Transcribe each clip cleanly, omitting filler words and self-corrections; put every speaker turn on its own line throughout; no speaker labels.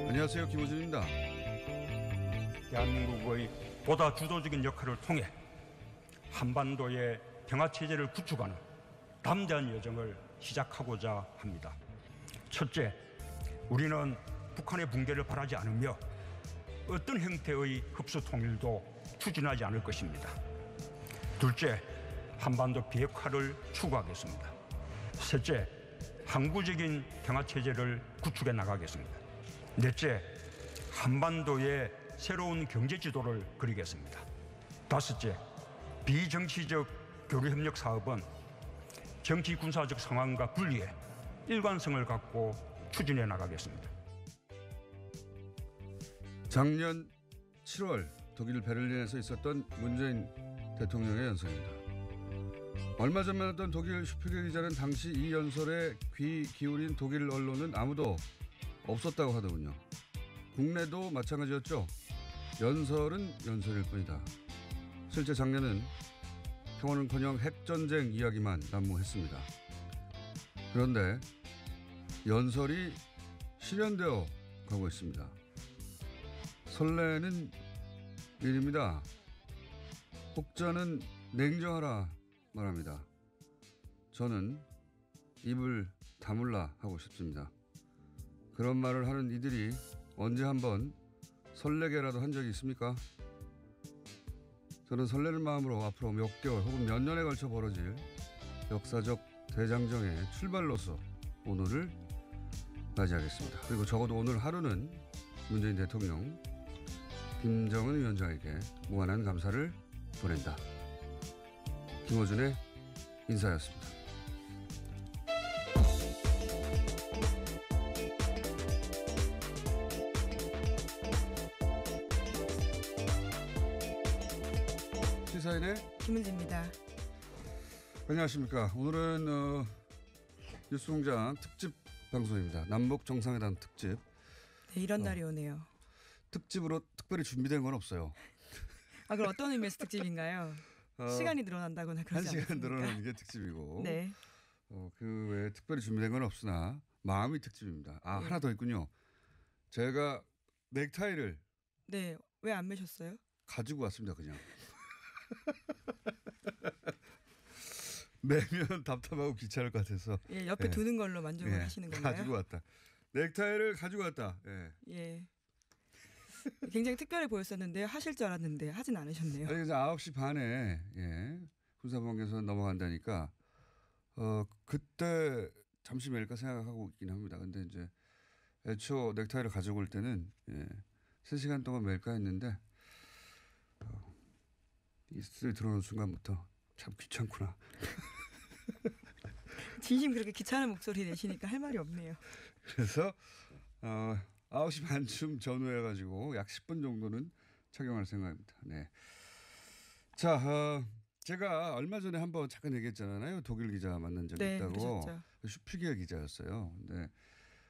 안녕하세요, 김호준입니다.
대한민국의 보다 주도적인 역할을 통해 한반도의 평화체제를 구축하는 담대한 여정을 시작하고자 합니다. 첫째, 우리는 북한의 붕괴를 바라지 않으며 어떤 형태의 흡수 통일도 추진하지 않을 것입니다. 둘째, 한반도 비핵화를 추구하겠습니다. 셋째, 항구적인 평화체제를 구축해 나가겠습니다. 넷째, 한반도의 새로운 경제 지도를 그리겠습니다. 다섯째, 비정치적 교류협력 사업은 정치 군사적 상황과 분리해 일관성을 갖고 추진해 나가겠습니다.
작년 7월 독일 베를린에서 있었던 문재인 대통령의 연설입니다. 얼마 전 만났던 독일 슈피겔 기자는 당시 이 연설에 귀 기울인 독일 언론은 아무도 없었다고 하더군요. 국내도 마찬가지였죠. 연설은 연설일 뿐이다. 실제 작년은 평화는커녕 핵전쟁 이야기만 난무했습니다. 그런데 연설이 실현되어 가고 있습니다. 설레는 일입니다. 혹자는 냉정하라 말합니다. 저는 입을 다물라 하고 싶습니다. 그런 말을 하는 이들이 언제 한번 설레게라도 한 적이 있습니까? 저는 설레는 마음으로 앞으로 몇 개월 혹은 몇 년에 걸쳐 벌어질 역사적 대장정의 출발로서 오늘을 맞이하겠습니다. 그리고 적어도 오늘 하루는 문재인 대통령, 김정은 위원장에게 무한한 감사를 보낸다. 김호준의 인사였습니다. 시사인의
김은지입니다.
안녕하십니까. 오늘은 뉴스공장 특집 방송입니다. 남북 정상회담 특집.
네, 이런 날이 오네요.
특집으로 특별히 준비된 건 없어요.
아, 그럼 어떤 의미에서 특집인가요? 시간이 늘어난다거나 그러지 않습니까?
1시간 늘어나는 게 특집이고
네.
그 외에 특별히 준비된 건 없으나 마음이 특집입니다. 네. 하나 더 있군요. 제가 넥타이를
네, 왜 안 매셨어요?
가지고 왔습니다. 그냥. 매면 답답하고 귀찮을 것 같아서.
예, 옆에 두는 걸로 만족을 하시는 건가요?
가지고 왔다. 넥타이를 가지고 왔다. 예.
예. 굉장히 특별해 보였었는데 하실 줄 알았는데 하진 않으셨네요.
아니, 그래서 9시 반에 군사법원에서 넘어간다니까 그때 잠시 맬까 생각하고 있긴 합니다. 근데 이제 애초 넥타이를 가지고 올 때는 3시간 동안 맬까 했는데 이 스튜디오에 들어오는 순간부터 참 귀찮구나.
진심 그렇게 귀찮은 목소리 내시니까 할 말이 없네요.
그래서 9시 반쯤 전후해가지고 약 10분 정도는 착용할 생각입니다. 네. 자, 제가 얼마 전에 한번 잠깐 얘기했잖아요. 독일 기자 만난 적이 있다고.
그러셨죠.
슈피겔 기자였어요. 근데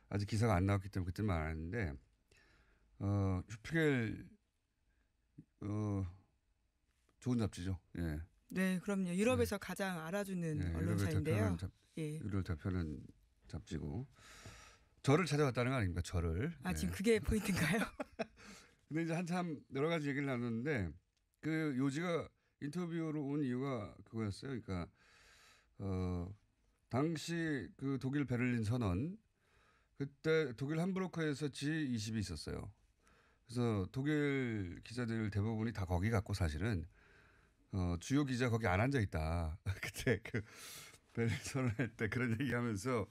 아직 기사가 안 나왔기 때문에 그때는 안 했는데 슈피겔 좋은 잡지죠. 예.
네, 그럼요. 유럽에서 가장 알아주는 언론사인데요.
유럽을 대표하는 잡지고. 저를 찾아왔다는 거 아닙니까? 저를.
지금 그게 포인트인가요?
근데 이제 한참 여러 가지 얘기를 나눴는데 그 요지가 인터뷰로 온 이유가 그거였어요. 그러니까 당시 그 독일 베를린 선언 그때 독일 함부르크에서 G20이 있었어요. 그래서 독일 기자들 대부분이 다 거기 갔고 사실은 주요 기자 거기 안 앉아 있다. 그때 그 베를린 선언할 때 그런 얘기하면서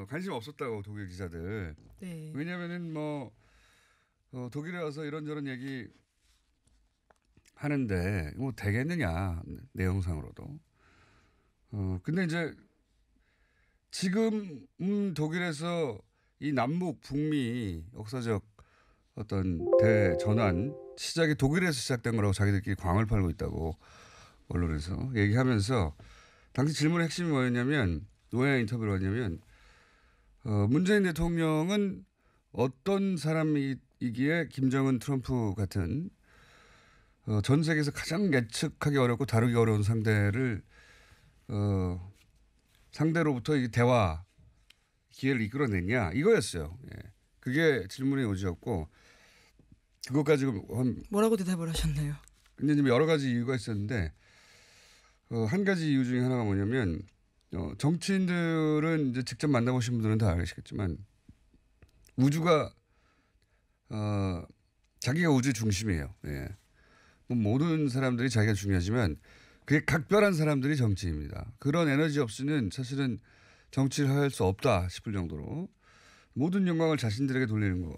관심 없었다고 독일 기자들.
네.
왜냐하면은 독일에 와서 이런저런 얘기 하는데 뭐 되겠느냐 내용상으로도. 근데 이제 지금 독일에서 이 남북 북미 역사적 어떤 대전환 시작이 독일에서 시작된 거라고 자기들끼리 광을 팔고 있다고 언론에서 얘기하면서 당시 질문의 핵심이 뭐였냐면 왜 인터뷰를 했냐면 문재인 대통령은 어떤 사람이기에 김정은 트럼프 같은 전 세계에서 가장 예측하기 어렵고 다루기 어려운 상대를 상대로부터 이 대화 기회를 이끌어냈냐 이거였어요. 예. 그게 질문의 요지였고 그것 가지고
뭐라고 대답을 하셨나요?
근데 좀 여러 가지 이유가 있었는데 한 가지 이유 중에 하나가 뭐냐면 정치인들은 이제 직접 만나보신 분들은 다 아시겠지만 우주가 자기가 우주 중심이에요. 예. 뭐 모든 사람들이 자기가 중요하지만 그게 각별한 사람들이 정치입니다. 그런 에너지 없이는 사실은 정치를 할 수 없다 싶을 정도로 모든 영광을 자신들에게 돌리는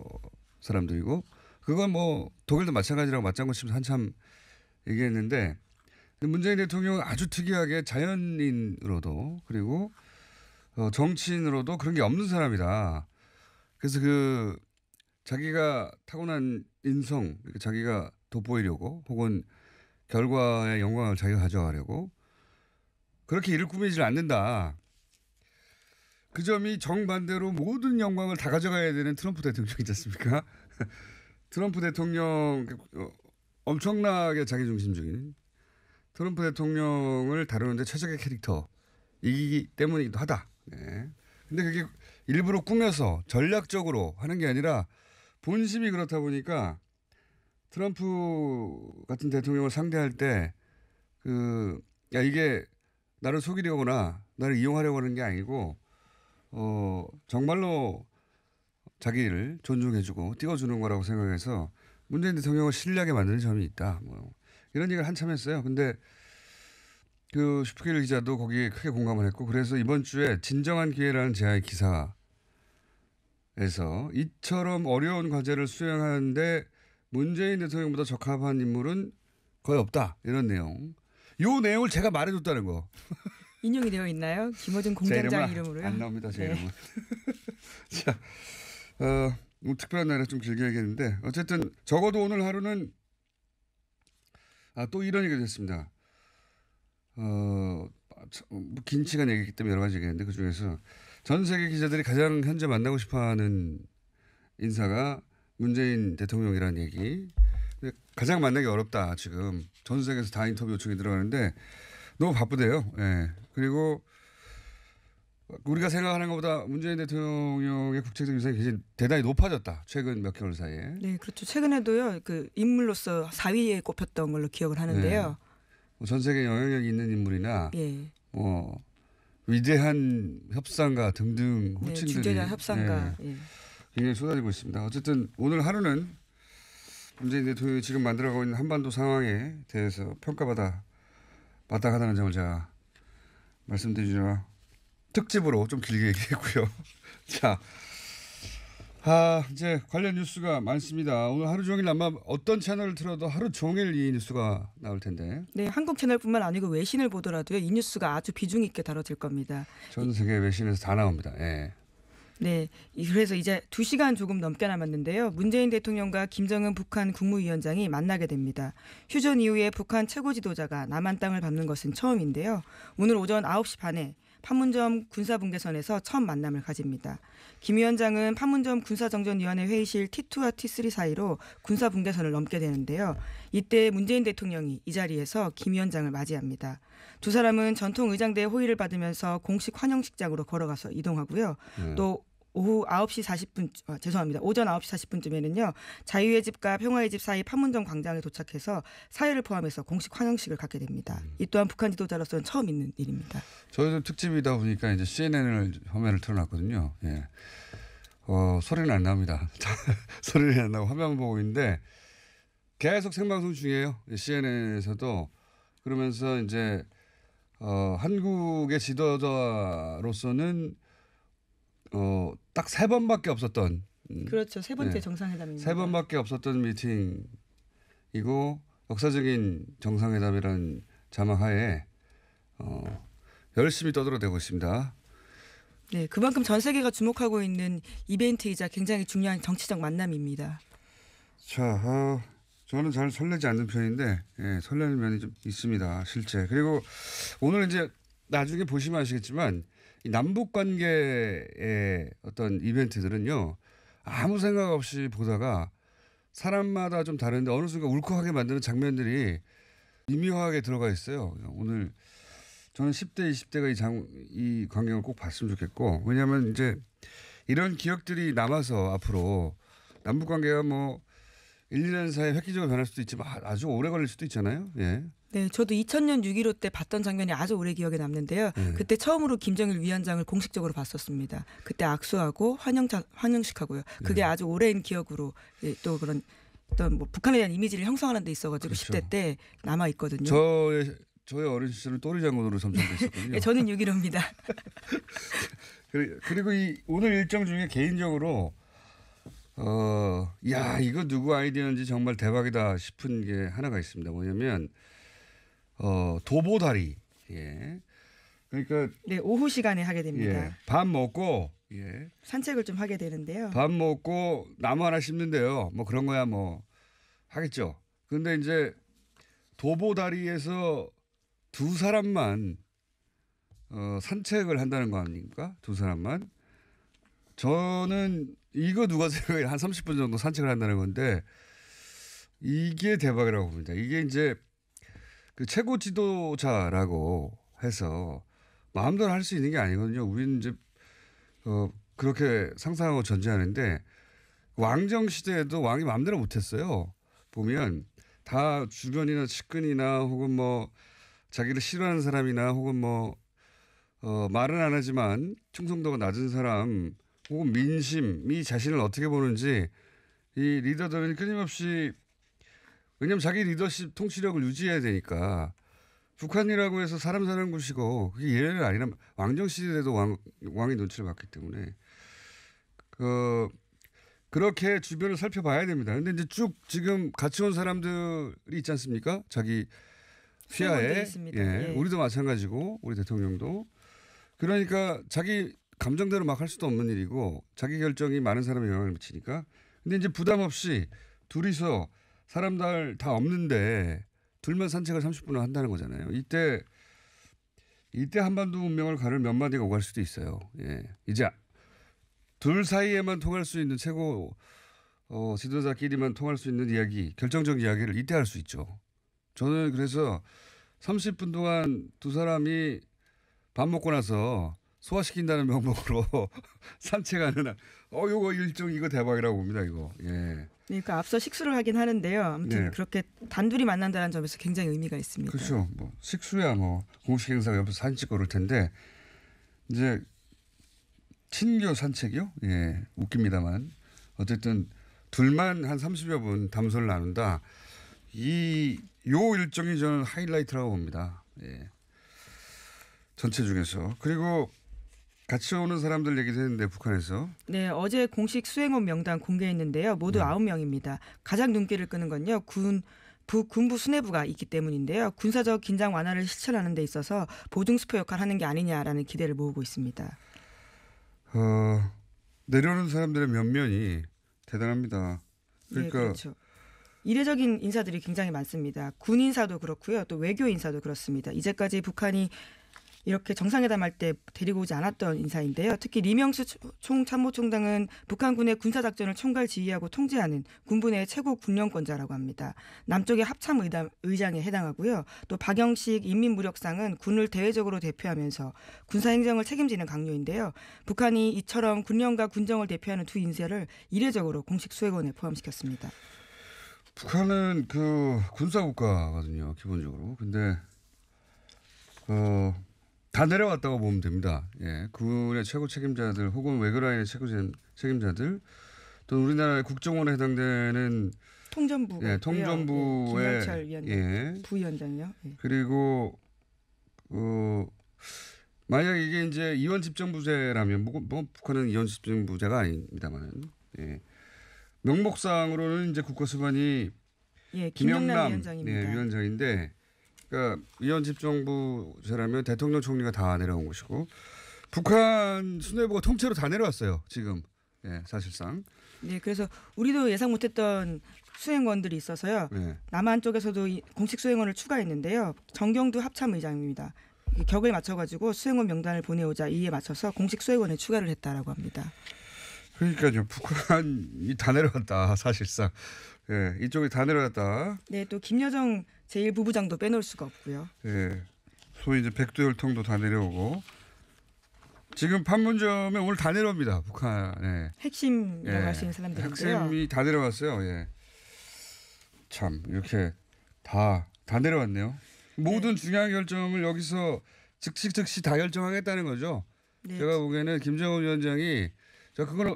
사람들이고 그건 뭐 독일도 마찬가지라고 맞장구 치면서 한참 얘기했는데 문재인 대통령은 아주 특이하게 자연인으로도 그리고 정치인으로도 그런 게 없는 사람이다. 그래서 자기가 타고난 인성, 자기가 돋보이려고 혹은 결과의 영광을 자기가 가져가려고 그렇게 일을 꾸미질 않는다. 그 점이 정반대로 모든 영광을 다 가져가야 되는 트럼프 대통령이지 않습니까? 트럼프 대통령 엄청나게 자기중심적인 트럼프 대통령을 다루는데 최적의 캐릭터이기 때문이기도 하다. 네. 근데 그게 일부러 꾸며서 전략적으로 하는 게 아니라 본심이 그렇다 보니까 트럼프 같은 대통령을 상대할 때 야 이게 나를 속이려거나 나를 이용하려고 하는 게 아니고 정말로 자기를 존중해주고 띄워주는 거라고 생각해서 문재인 대통령을 신뢰하게 만드는 점이 있다. 뭐 이런 얘기를 한참 했어요. 근데 슈프길 기자도 거기에 크게 공감을 했고 그래서 이번 주에 진정한 기회라는 제아의 기사에서 이처럼 어려운 과제를 수행하는데 문재인 대통령보다 적합한 인물은 거의 없다. 이런 내용. 이 내용을 제가 말해줬다는 거.
인용이 되어 있나요? 김어준 공장장 이름으로요?
안 나옵니다. 제
네.
이름은. 자, 뭐 특별한 날에 좀 길게 얘기했는데 어쨌든 적어도 오늘 하루는 또 이런 얘기가 됐습니다. 긴 시간 얘기했기 때문에 여러 가지 얘기했는데 그중에서 전 세계 기자들이 가장 현재 만나고 싶어하는 인사가 문재인 대통령이라는 얘기. 근데 가장 만나기 어렵다 지금 전 세계에서 다 인터뷰 요청이 들어가는데 너무 바쁘대요. 예. 그리고 우리가 생각하는 것보다 문재인 대통령의 국제적 위상이 굉장히 대단히 높아졌다. 최근 몇 개월 사이에.
네, 그렇죠. 최근에도요, 인물로서 4위에 꼽혔던 걸로 기억을 하는데요.
네. 전 세계 영향력 있는 인물이나
예.
위대한 협상가 등등 호칭들이
주제자 협상가.
예. 굉장히 쏟아지고 있습니다. 어쨌든 오늘 하루는 문재인 대통령이 지금 만들어가고 있는 한반도 상황에 대해서 평가받아 마땅하다는 점을 제가 말씀드리자 특집으로 좀 길게 얘기했고요. 자, 이제 관련 뉴스가 많습니다. 오늘 하루 종일 아마 어떤 채널을 틀어도 하루 종일 이 뉴스가 나올 텐데.
네, 한국 채널뿐만 아니고 외신을 보더라도요, 이 뉴스가 아주 비중 있게 다뤄질 겁니다.
전 세계 외신에서 다 나옵니다. 예.
네, 그래서 이제 2시간 조금 넘게 남았는데요. 문재인 대통령과 김정은 북한 국무위원장이 만나게 됩니다. 휴전 이후에 북한 최고 지도자가 남한 땅을 밟는 것은 처음인데요. 오늘 오전 9시 반에 판문점 군사분계선에서 처음 만남을 가집니다. 김 위원장은 판문점 군사정전위원회 회의실 T2와 T3 사이로 군사분계선을 넘게 되는데요. 이때 문재인 대통령이 이 자리에서 김 위원장을 맞이합니다. 두 사람은 전통 의장대의 호의를 받으면서 공식 환영식장으로 걸어가서 이동하고요. 또 오전 9시 40분쯤에는요. 자유의 집과 평화의 집 사이 판문점 광장에 도착해서 사회를 포함해서 공식 환영식을 갖게 됩니다. 이 또한 북한 지도자로서는 처음 있는 일입니다.
저희도 특집이다 보니까 이제 CNN을 화면을 틀어놨거든요. 예. 소리는 안 납니다. 소리는 안 나고 화면 보고 있는데 계속 생방송 중이에요. CNN에서도 그러면서 이제 한국의 지도자로서는 딱 3번밖에 없었던
그렇죠. 세 번째
네.
정상회담입니다.
3번밖에 없었던 미팅이고 역사적인 정상회담이라는 자막하에 열심히 떠들어대고 있습니다.
네, 그만큼 전 세계가 주목하고 있는 이벤트이자 굉장히 중요한 정치적 만남입니다.
자, 저는 잘 설레지 않는 편인데 설레는 면이 좀 있습니다. 실제. 그리고 오늘 이제 나중에 보시면 아시겠지만 이 남북 관계의 어떤 이벤트들은요. 아무 생각 없이 보다가 사람마다 좀 다른데 어느 순간 울컥하게 만드는 장면들이 미묘하게 들어가 있어요. 오늘 저는 10대, 20대가 이 광경을 꼭 봤으면 좋겠고 왜냐하면 이제 이런 기억들이 남아서 앞으로 남북관계가 뭐 1, 2년 사이에 획기적으로 변할 수도 있지만 아주 오래 걸릴 수도 있잖아요. 예.
네, 저도 2000년 6.15 때 봤던 장면이 아주 오래 기억에 남는데요. 그때 처음으로 김정일 위원장을 공식적으로 봤었습니다. 그때 악수하고 환영식하고요. 그게 아주 오랜 기억으로 또 그런 어떤 뭐 북한에 대한 이미지를 형성하는 데 있어가지고
그렇죠.
10대 때 남아 있거든요.
저의 어린 시절은 또리 장군으로 선정됐었거든요.
네, 저는 6.15입니다.
그리고 이 오늘 일정 중에 개인적으로 야 이거 누구 아이디어인지 정말 대박이다 싶은 게 하나가 있습니다. 뭐냐면 도보다리. 예. 그러니까
네, 오후 시간에 하게 됩니다.
예, 밥 먹고 예.
산책을 좀 하게 되는데요.
밥 먹고 나무 하나 심는데요. 뭐 그런 거야 뭐 하겠죠. 근데 이제 도보다리에서 두 사람만 산책을 한다는 거 아닙니까? 두 사람만. 저는 이거 누가 생각해 한 30분 정도 산책을 한다는 건데 이게 대박이라고 봅니다. 이게 이제 그 최고 지도자라고 해서 마음대로 할 수 있는 게 아니거든요. 우리는 이제 그렇게 상상하고 전제하는데 왕정 시대에도 왕이 마음대로 못했어요. 보면 다 주변이나 측근이나 혹은 뭐 자기를 싫어하는 사람이나 혹은 뭐 말은 안 하지만 충성도가 낮은 사람 혹은 민심이 자신을 어떻게 보는지 이 리더들은 끊임없이 왜냐하면 자기 리더십 통치력을 유지해야 되니까 북한이라고 해서 사람 사는 곳이고 그게 예외가 아니라 왕정 시대에도 왕의 눈치를 봤기 때문에 그렇게 주변을 살펴봐야 됩니다. 그런데 이제 쭉 지금 같이 온 사람들이 있지 않습니까? 자기 휘하에
있습니다.
예, 우리도 마찬가지고 우리 대통령도 그러니까 자기 감정대로 막 할 수도 없는 일이고 자기 결정이 많은 사람에 영향을 미치니까 근데 이제 부담 없이 둘이서 사람들 다 없는데 둘만 산책을 30분을 한다는 거잖아요. 이때 한반도 운명을 가를 몇 마디가 오갈 수도 있어요. 예. 이제 둘 사이에만 통할 수 있는 최고 지도자끼리만 통할 수 있는 이야기, 결정적 이야기를 이때 할 수 있죠. 저는 그래서 30분 동안 두 사람이 밥 먹고 나서 소화시킨다는 명목으로 산책하는 요거 일정 이거 대박이라고 봅니다. 이거. 예.
그러니까 앞서 식수를 하긴 하는데요. 아무튼
네.
그렇게 단둘이 만난다는 점에서 굉장히 의미가 있습니다.
그렇죠. 뭐 식수야 뭐 공식 행사가 옆에서 사진 찍고 그럴 텐데 이제 친교 산책이요? 예, 웃깁니다만 어쨌든 둘만 한 30여 분 담소를 나눈다. 요 일정이 저는 하이라이트라고 봅니다. 예. 전체 중에서. 그리고 같이 오는 사람들 얘기도 했는데 북한에서.
네, 어제 공식 수행원 명단 공개했는데요. 모두 9명입니다. 가장 눈길을 끄는 건요. 군부 수뇌부가 있기 때문인데요. 군사적 긴장 완화를 실천하는 데 있어서 보증수표 역할을 하는 게 아니냐라는 기대를 모으고 있습니다.
내려오는 사람들의 면면이 대단합니다. 그러니까
네, 그렇죠. 이례적인 인사들이 굉장히 많습니다. 군 인사도 그렇고요. 또 외교 인사도 그렇습니다. 이제까지 북한이 이렇게 정상회담 할 때 데리고 오지 않았던 인사인데요. 특히 리명수 총참모총장은 북한군의 군사작전을 총괄 지휘하고 통제하는 군부 내 최고 군령권자라고 합니다. 남쪽의 합참의장에 해당하고요. 또 박영식 인민무력상은 군을 대외적으로 대표하면서 군사행정을 책임지는 강요인데요. 북한이 이처럼 군령과 군정을 대표하는 두 인사를 이례적으로 공식 수행원에 포함시켰습니다.
북한은 그 군사국가거든요. 기본적으로. 근데 다 내려왔다고 보면 됩니다. 예, 군의 최고 책임자들 혹은 외교라인의 최고 책임자들 또 우리나라의 국정원에 해당되는
통전부,
예, 통전부의
김영철 위원장,
예,
부위원장이요. 예.
그리고 만약 이게 이제 이원 집정부제라면 뭐 북한은 이원 집정부제가 아닙니다만 예, 명목상으로는 이제 국가수반이
예, 김영남
김영남
위원장입니다.
예, 위원장인데. 그러니까 위원 집정부제라면 대통령 총리가 다 내려온 것이고 북한 수뇌부가 통째로 다 내려왔어요. 지금 예, 사실상.
네, 그래서 우리도 예상 못했던 수행원들이 있어서요.
예.
남한 쪽에서도 공식 수행원을 추가했는데요. 정경두 합참의장입니다. 격을 맞춰가지고 수행원 명단을 보내오자 이에 맞춰서 공식 수행원에 추가를 했다라고 합니다.
그러니까요. 북한이 다 내려갔다 사실상. 예, 이쪽이 다 내려갔다.
네, 또 김여정 제1부부장도 빼놓을 수가 없고요.
예, 소위 이제 백두혈통도 다 내려오고 지금 판문점에 오늘 다 내려옵니다. 북한에.
핵심이라고 할 수 있는 사람들인데요.
핵심이 다 내려왔어요. 예. 참 이렇게 다 내려왔네요. 모든 중요한 결정을 여기서 즉시 다 결정하겠다는 거죠.
네.
제가 보기에는 김정은 위원장이 자 그거는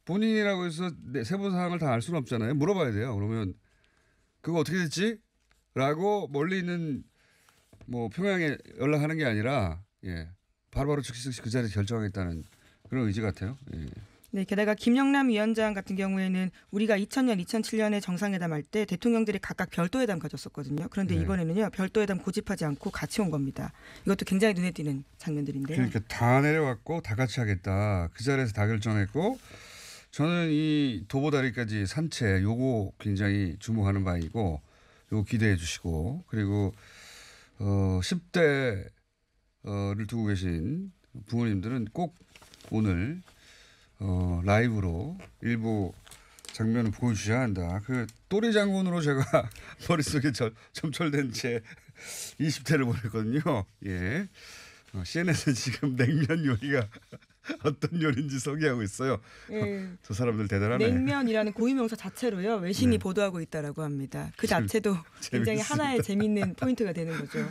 본인이라고 해서 세부 사항을 다 알 수는 없잖아요. 물어봐야 돼요. 그러면 그거 어떻게 됐지? 라고 멀리 있는 뭐 평양에 연락하는 게 아니라 예. 바로바로 즉시 그 자리에 결정하겠다는 그런 의지 같아요. 예.
네, 게다가 김영남 위원장 같은 경우에는 우리가 2000년, 2007년에 정상회담 할 때 대통령들이 각각 별도회담 가졌었거든요. 그런데
네.
이번에는요. 별도회담 고집하지 않고 같이 온 겁니다. 이것도 굉장히 눈에 띄는 장면들인데요.
그러니까 다 내려왔고 다 같이 하겠다. 그 자리에서 다 결정했고 저는 이 도보다리까지 산책 요거 굉장히 주목하는 바이고 요거 기대해 주시고 그리고 10대를 두고 계신 부모님들은 꼭 오늘 라이브로 일부 장면을 보여주셔야 한다. 그 또리 장군으로 제가 머릿속에 점철된 채 20대를 보냈거든요. 예. CNN은 지금 냉면 요리가 어떤 요리인지 소개하고 있어요.
예.
저 사람들 대단하네.
냉면이라는 고유명사 자체로요. 외신이
네.
보도하고 있다라고 합니다. 그 자체도 굉장히
재밌습니다.
하나의 재미있는 포인트가 되는 거죠.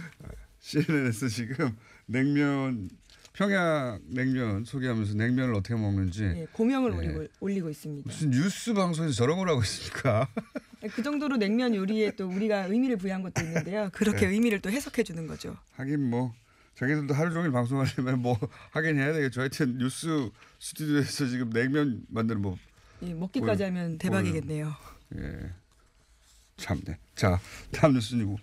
CNN에서 지금 냉면 평양 냉면 소개하면서 냉면을 어떻게 먹는지
예, 고명을
네.
올리고 있습니다.
무슨 뉴스 방송에서 저런 걸 하고 있습니까?
그 정도로 냉면 요리에 또 우리가 의미를 부여한 것도 있는데요. 그렇게
네.
의미를 또 해석해 주는 거죠.
하긴 뭐 자기들도 하루 종일 방송하려면 뭐 하긴 해야 되겠죠. 하여튼 뉴스 스튜디오에서 지금 냉면 만드는 뭐
예, 먹기까지 하면 대박이겠네요.
예. 참네. 자 다음 뉴스는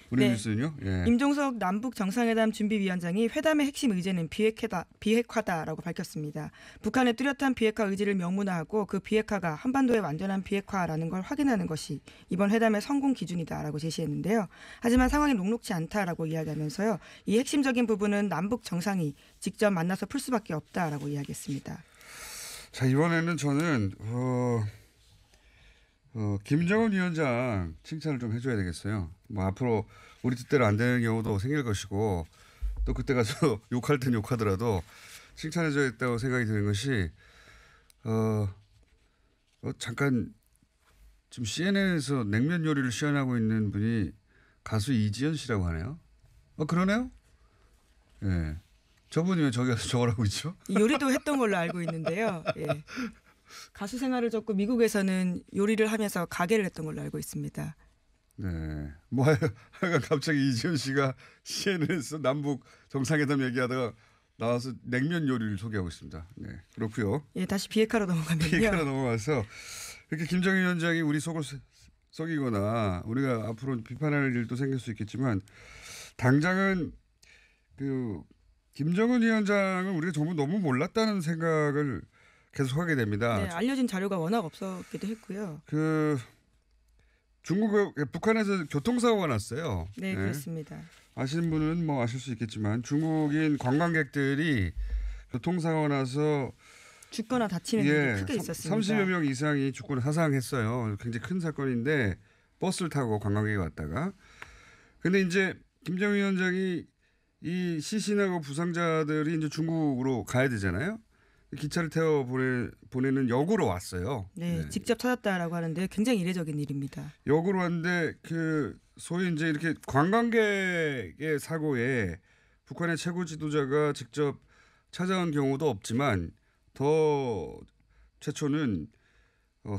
우리
네.
뉴스는요. 예.
임종석 남북 정상회담 준비위원장이 회담의 핵심 의제는 비핵화다라고 밝혔습니다. 북한의 뚜렷한 비핵화 의지를 명문화하고 그 비핵화가 한반도의 완전한 비핵화라는 걸 확인하는 것이 이번 회담의 성공 기준이다라고 제시했는데요. 하지만 상황이 녹록지 않다라고 이야기하면서요. 이 핵심적인 부분은 남북 정상이 직접 만나서 풀 수밖에 없다라고 이야기했습니다.
자 이번에는 저는 김정은 위원장 칭찬을 좀 해줘야 되겠어요. 뭐 앞으로 우리 뜻대로 안 되는 경우도 생길 것이고 또 그때 가서 욕할 땐 욕하더라도 칭찬해줘야겠다고 생각이 드는 것이 잠깐 지금 CNN에서 냉면 요리를 시연하고 있는 분이 가수 이지연 씨라고 하네요. 그러네요. 예. 저분이 왜 저기 가서 저걸 하고 있죠?
요리도 했던 걸로 알고 있는데요. 예. 가수 생활을 접고 미국에서는 요리를 하면서 가게를 했던 걸로 알고 있습니다.
네. 뭐 하여간 갑자기 이지연 씨가 CNN에서 남북 정상회담 얘기하다가 나와서 냉면 요리를 소개하고 있습니다. 네. 그렇고요.
예, 다시 비핵화로 넘어가면요.
비핵화로 넘어가서 이렇게 김정일 위원장이 우리 속을 썩이거나 우리가 앞으로 비판할 일도 생길 수 있겠지만 당장은 그 김정은 위원장은 우리가 정말 너무 몰랐다는 생각을 계속하게 됩니다.
네, 알려진 자료가 워낙 없었기도 했고요.
북한에서 교통사고가 났어요.
네, 그렇습니다.
아시는 분은 뭐 아실 수 있겠지만 중국인 관광객들이 교통사고 나서
죽거나 다치는 일이 크게 있었습니다.
30여 명 이상이 죽거나 사상했어요. 굉장히 큰 사건인데 버스를 타고 관광객이 왔다가 근데 이제 김정은 위원장이 이 시신하고 부상자들이 이제 중국으로 가야 되잖아요. 기차를 태워 보내는 역으로 왔어요.
네, 직접 찾았다라고 하는데 굉장히 이례적인 일입니다.
역으로 왔는데 그 소위 이제 이렇게 관광객의 사고에 북한의 최고 지도자가 직접 찾아온 경우도 없지만 더 최초는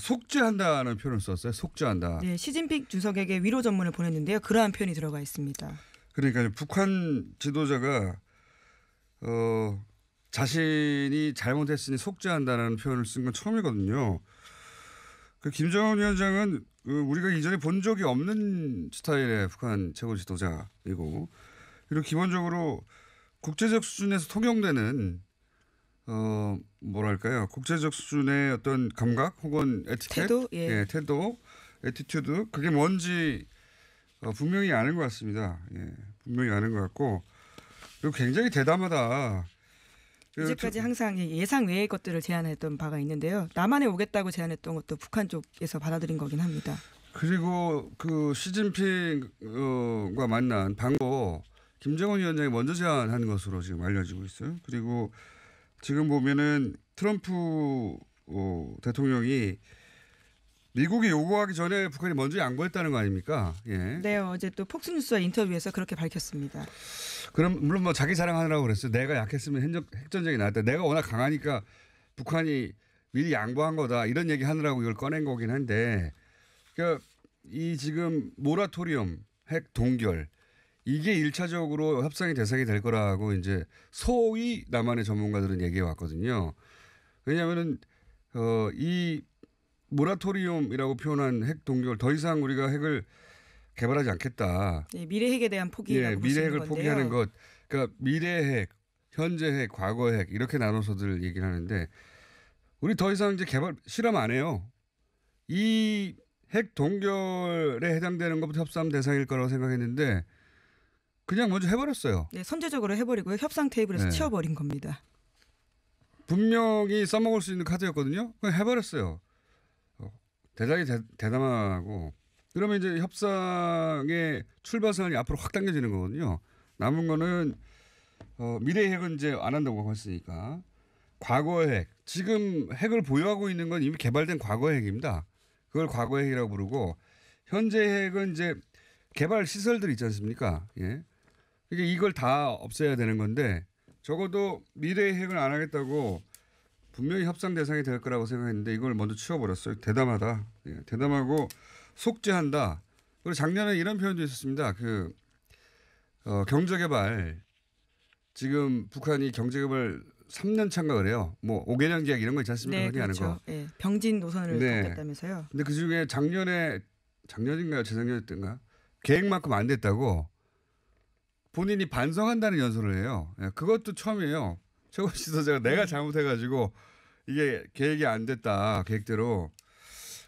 속죄한다는 표현을 썼어요. 속죄한다.
네, 시진핑 주석에게 위로 전문을 보냈는데요. 그러한 표현이 들어가 있습니다.
그러니까 북한 지도자가 자신이 잘못했으니 속죄한다는 표현을 쓴 건 처음이거든요. 그 김정은 위원장은 우리가 이전에 본 적이 없는 스타일의 북한 최고 지도자이고 그리고 기본적으로 국제적 수준에서 통용되는 뭐랄까요 국제적 수준의 어떤 감각 혹은 에티켓
태도, 예.
태도, 에티튜드 그게 뭔지 분명히 아는 것 같습니다. 예, 분명히 아는 것 같고 그리고 굉장히 대담하다.
이제까지 항상 예상 외의 것들을 제안했던 바가 있는데요. 남한에 오겠다고 제안했던 것도 북한 쪽에서 받아들인 거긴 합니다.
그리고 그 시진핑과 만난 방고 김정은 위원장이 먼저 제안한 것으로 지금 알려지고 있어요. 그리고 지금 보면은 트럼프 대통령이 미국이 요구하기 전에 북한이 먼저 양보했다는 거 아닙니까? 예.
네, 어제 또 폭스뉴스와 인터뷰에서 그렇게 밝혔습니다.
그럼 물론 뭐 자기 자랑하느라고 그랬어요. 내가 약했으면 핵전쟁이 나왔다. 내가 워낙 강하니까 북한이 미리 양보한 거다. 이런 얘기 하느라고 이걸 꺼낸 거긴 한데, 그러니까 이 지금 모라토리엄, 핵 동결 이게 1차적으로 협상의 대상이 될 거라고 이제 소위 남한의 전문가들은 얘기해 왔거든요. 왜냐하면은 이 모라토리움이라고 표현한 핵 동결 더 이상 우리가 핵을 개발하지 않겠다.
네, 미래 핵에 대한 포기라고 볼 수
미래
있는
핵을
건데요.
포기하는 것. 그러니까 미래 핵, 현재 핵, 과거 핵 이렇게 나눠서들 얘기를 하는데 우리 더 이상 이제 개발 실험 안 해요. 이 핵 동결에 해당되는 것부터 협상 대상일 거라고 생각했는데 그냥 먼저 해버렸어요.
네, 선제적으로 해버리고요. 협상 테이블에서
네.
치워버린 겁니다.
분명히 써먹을 수 있는 카드였거든요. 그냥 해버렸어요. 대단히 대담하고 그러면 이제 협상의 출발선이 앞으로 확 당겨지는 거거든요. 남은 거는 미래 핵은 이제 안 한다고 했으니까 과거 핵 지금 핵을 보유하고 있는 건 이미 개발된 과거 핵입니다. 그걸 과거 핵이라고 부르고 현재 핵은 이제 개발 시설들 있지 않습니까? 예. 그러니까 이걸 다 없애야 되는 건데 적어도 미래 핵을 안 하겠다고 분명히 협상 대상이 될 거라고 생각했는데 이걸 먼저 치워버렸어요. 대담하다. 예. 대담하고 속죄한다. 그리고 작년에 이런 표현도 있었습니다. 경제개발 지금 북한이 경제개발 3년 차인가 그래요. 뭐 5개년 계약 이런 거 있지 않습니까?
네,
흔히 하는
그렇죠.
거.
네, 병진 노선을
네.
걷겠다면서요.
근데 그중에 작년인가요? 재작년이었던가 계획만큼 안 됐다고 본인이 반성한다는 연설을 해요. 예, 그것도 처음이에요. 최고 지도자가 내가 잘못해가지고 이게 계획이 안 됐다. 계획대로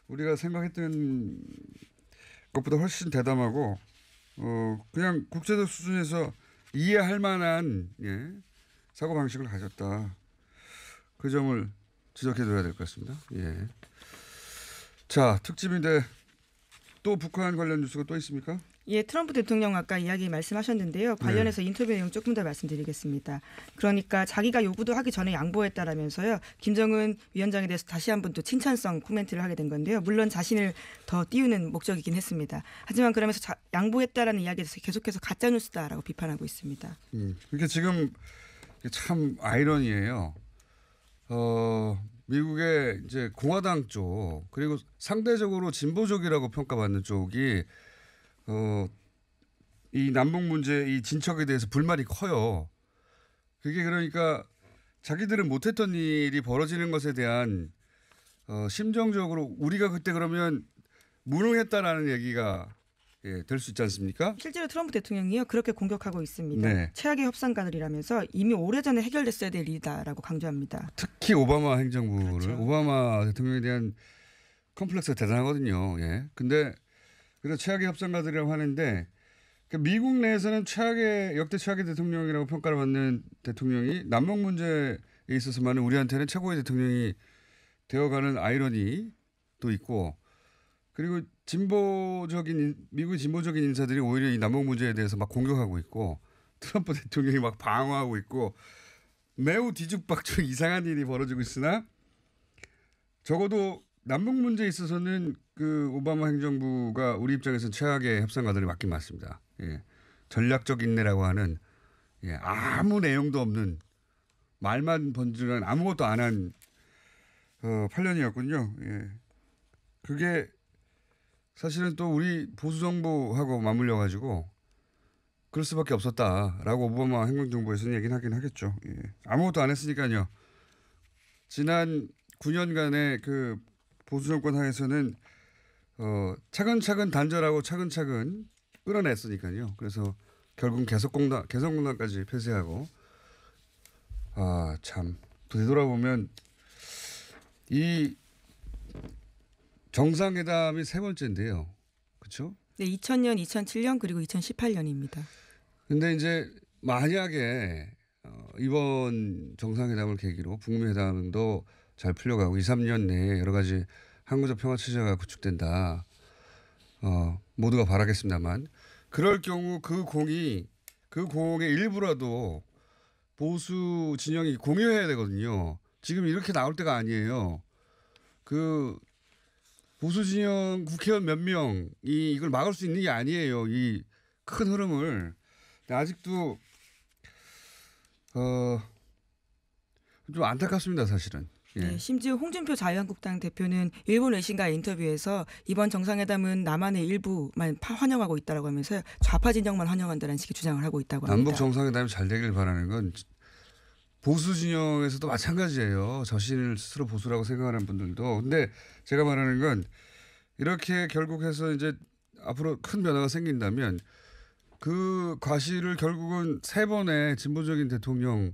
우리가 생각했던 것보다 훨씬 대담하고 그냥 국제적 수준에서 이해할 만한 사고방식을 가졌다. 그 점을 지적해줘야 될 것 같습니다. 예. 자, 특집인데 또 북한 관련 뉴스가 또 있습니까?
예, 트럼프 대통령 아까 이야기 말씀하셨는데요. 관련해서 인터뷰 내용 조금 더 말씀드리겠습니다. 그러니까 자기가 요구도 하기 전에 양보했다라면서요. 김정은 위원장에 대해서 다시 한번 또 칭찬성 코멘트를 하게 된 건데요. 물론 자신을 더 띄우는 목적이긴 했습니다. 하지만 그러면서 양보했다라는 이야기에 대해서 계속해서 가짜뉴스다라고 비판하고 있습니다.
그러니까 지금 참 아이러니예요. 미국의 이제 공화당 쪽 그리고 상대적으로 진보적이라고 평가받는 쪽이 이 남북 문제 이 진척에 대해서 불만이 커요. 그게 그러니까 자기들은 못했던 일이 벌어지는 것에 대한 심정적으로 우리가 그때 그러면 무능했다라는 얘기가 될 수 있지 않습니까?
실제로 트럼프 대통령이요 그렇게 공격하고 있습니다.
네.
최악의 협상가들이라면서 이미 오래전에 해결됐어야 될 일이다라고 강조합니다.
특히 오바마 행정부를
그렇죠.
오바마 대통령에 대한 컴플렉스가 대단하거든요. 예. 근데 그래서 최악의 협상가들이라고 하는데 미국 내에서는 역대 최악의 대통령이라고 평가를 받는 대통령이 남북 문제에 있어서만은 우리한테는 최고의 대통령이 되어가는 아이러니도 있고 그리고 미국의 진보적인 인사들이 오히려 이 남북 문제에 대해서 막 공격하고 있고 트럼프 대통령이 막 방어하고 있고 매우 뒤죽박죽 이상한 일이 벌어지고 있으나 적어도 남북 문제에 있어서는 그 오바마 행정부가 우리 입장에서는 최악의 협상가들이 맞긴 맞습니다. 예. 전략적 인내라고 하는 아무 내용도 없는 말만 번지는 아무것도 안 한 8년이었군요. 예. 그게 사실은 또 우리 보수 정부하고 맞물려 가지고 그럴 수밖에 없었다라고 오바마 행정부에서는 얘기는 하긴 하겠죠. 예. 아무것도 안 했으니까요. 지난 9년간의 그 보수 정권 하에서는 차근차근 단절하고 차근차근 끌어냈으니까요. 그래서 결국 개성공단까지 폐쇄하고 참 되돌아보면 이 정상회담이 세 번째인데요. 그렇죠?
네, 2000년, 2007년 그리고 2018년입니다.
근데 이제 만약에 이번 정상회담을 계기로 북미 회담도 잘 풀려가고 2, 3년 내에 여러 가지 항구적 평화 체제가 구축된다. 모두가 바라겠습니다만 그럴 경우 그 공의 일부라도 보수 진영이 공유해야 되거든요. 지금 이렇게 나올 때가 아니에요. 그 보수 진영 국회의원 몇 명이 이걸 막을 수 있는 게 아니에요. 이 큰 흐름을. 아직도 좀 안타깝습니다, 사실은. 예.
네, 심지어 홍준표 자유한국당 대표는 일본 외신과의 인터뷰에서 이번 정상회담은 남한의 일부만 환영하고 있다라고 하면서 좌파 진영만 환영한다는 식의 주장을 하고 있다고 합니다.
남북 정상회담이 잘 되길 바라는 건 보수 진영에서도 마찬가지예요. 자신을 스스로 보수라고 생각하는 분들도. 근데 제가 말하는 건 이렇게 결국 해서 이제 앞으로 큰 변화가 생긴다면 그 과실을 결국은 3번의 진보적인 대통령이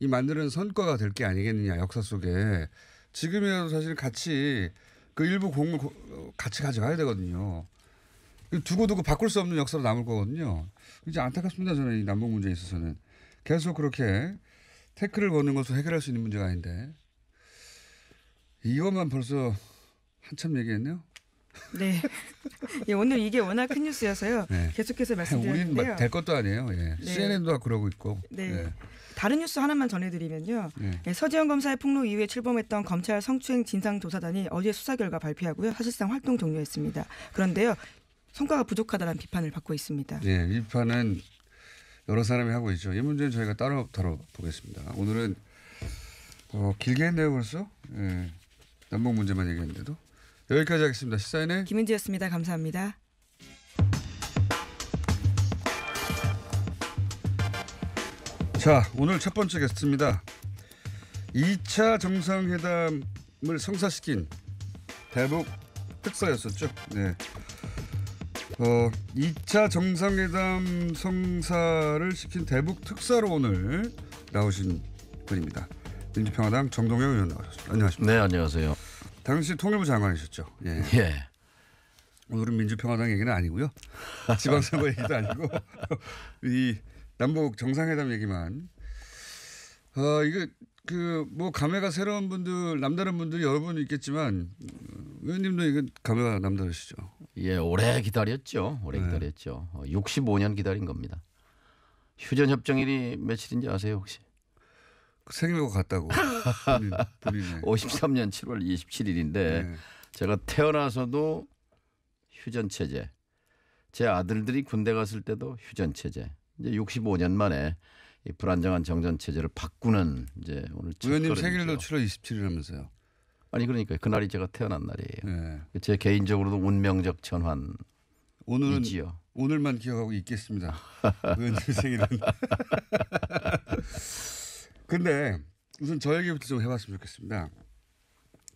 만드는 성과가 될 게 아니겠느냐, 역사 속에. 지금이라도 사실 같이 그 일부 공을 같이 가져가야 되거든요. 두고두고 바꿀 수 없는 역사로 남을 거거든요. 이제 안타깝습니다. 저는 이 남북 문제에 있어서는. 계속 그렇게 태클을 거는 것으로 해결할 수 있는 문제가 아닌데. 이것만 벌써 한참 얘기했네요.
네. 예, 오늘 이게 워낙 큰 뉴스여서요.
네.
계속해서
우리는
말씀드렸는데요.
될 것도 아니에요. 예.
네.
CNN도 그러고 있고.
네.
예.
다른 뉴스 하나만 전해드리면요.
네.
예, 서지현 검사의 폭로 이후에 출범했던 검찰 성추행 진상조사단이 어제 수사 결과 발표하고요. 사실상 활동 종료했습니다. 그런데요. 성과가 부족하다는 비판을 받고 있습니다.
예, 이 비판은 여러 사람이 하고 있죠. 이 문제는 저희가 따로 다뤄보겠습니다. 오늘은 길게 했네요 벌써. 예. 남북 문제만 얘기했는데도. 여기까지 하겠습니다. 시사인의
김은지였습니다. 감사합니다.
자, 오늘 첫 번째 게스트입니다. 2차 정상회담을 성사시킨 대북 특사였었죠. 네. 2차 정상회담 성사를 시킨 대북 특사로 오늘 나오신 분입니다. 민주평화당 정동영 의원 나오셨습니다. 안녕하십니까.
네, 안녕하세요.
당시 통일부 장관이셨죠. 예.
예.
오늘은 민주평화당 얘기는 아니고요. 지방선거 얘기도 아니고 이 남북 정상회담 얘기만. 이거 뭐 감회가 새로운 분들, 남다른 분들이 여러 분 있겠지만 의원님도 이건 감회가 남다르시죠.
예, 오래 기다렸죠. 오래 기다렸죠. 65년 기다린 겁니다. 휴전 협정일이 며칠인지 아세요 혹시?
생일과 같다고. 본인의.
53년 7월 27일인데
네.
제가 태어나서도 휴전 체제. 제 아들들이 군대 갔을 때도 휴전 체제. 이제 65년 만에 이 불안정한 정전 체제를 바꾸는 이제 오늘 첫
의원님
걸음이죠.
생일도 7월 27일이라면서요.
아니 그러니까 그날이 제가 태어난 날이에요.
네.
제 개인적으로도 운명적 전환이지요.
오늘만 기억하고 있겠습니다. 의원님 생일은. 근데 우선 저 얘기부터 좀 해봤으면 좋겠습니다.